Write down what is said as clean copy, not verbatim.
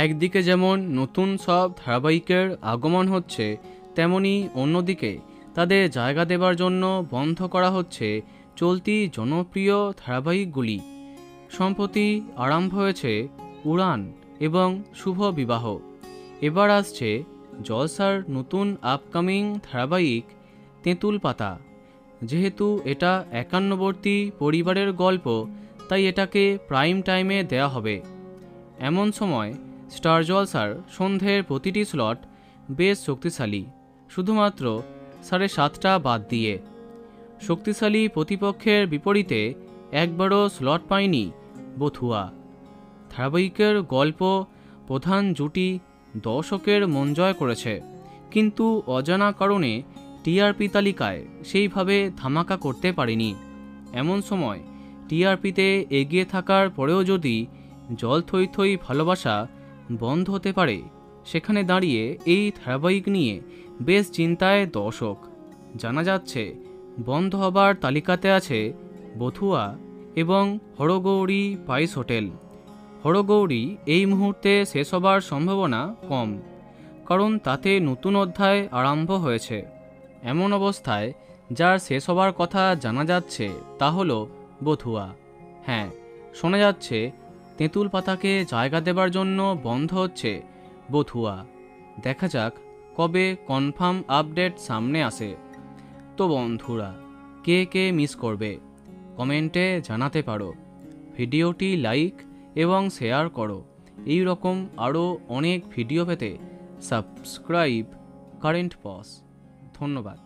একদিকে যেমন নতুন সব ধারাবাহিকের আগমন হচ্ছে, তেমনি অন্যদিকে তাদের জায়গা দেবার জন্য বন্ধ করা হচ্ছে চলতি জনপ্রিয় ধারাবাহিকগুলি। সম্প্রতি আরম্ভ হয়েছে উড়ান এবং শুভ বিবাহ। এবার আসছে জলসার নতুন আপকামিং ধারাবাহিক তেঁতুল পাতা। যেহেতু এটা 51বর্তী পরিবারের গল্প, তাই এটাকে প্রাইম টাইমে দেয়া হবে। এমন সময় স্টার জলসার সন্ধ্যের প্রতিটি স্লট বেশ শক্তিশালী, শুধুমাত্র 7:30 বাদ দিয়ে। শক্তিশালী প্রতিপক্ষের বিপরীতে একবারও স্লট পায়নি বথুয়া। ধারাবাহিকের গল্প প্রধান জুটি দর্শকের মন জয় করেছে, কিন্তু অজানা কারণে টিআরপি তালিকায় সেইভাবে ধামাকা করতে পারেনি। এমন সময় টিআরপিতে এগিয়ে থাকার পরেও যদি জল থই থই ভালোবাসা বন্ধ হতে পারে, সেখানে দাঁড়িয়ে এই ধারাবাহিক নিয়ে বেশ চিন্তায় দর্শক। জানা যাচ্ছে বন্ধ হবার তালিকাতে আছে বথুয়া এবং হরগৌরী পাইস হোটেল। হরগৌরী এই মুহূর্তে শেষ হবার সম্ভাবনা কম, কারণ তাতে নতুন অধ্যায় আরম্ভ হয়েছে। এমন অবস্থায় যার শেষ হবার কথা জানা যাচ্ছে তা হলো বথুয়া। হ্যাঁ, শোনা যাচ্ছে তেঁতুল পাতাকে জায়গা দেবার জন্য বন্ধ হচ্ছে বথুয়া। দেখা যাক কবে কনফার্ম আপডেট সামনে আসে। তো বন্ধুরা, কে কে মিস করবে কমেন্টে জানাতে পারো। ভিডিওটি লাইক এবং শেয়ার করো। এই রকম আরও অনেক ভিডিও পেতে সাবস্ক্রাইব কারেন্ট পজ। ধন্যবাদ।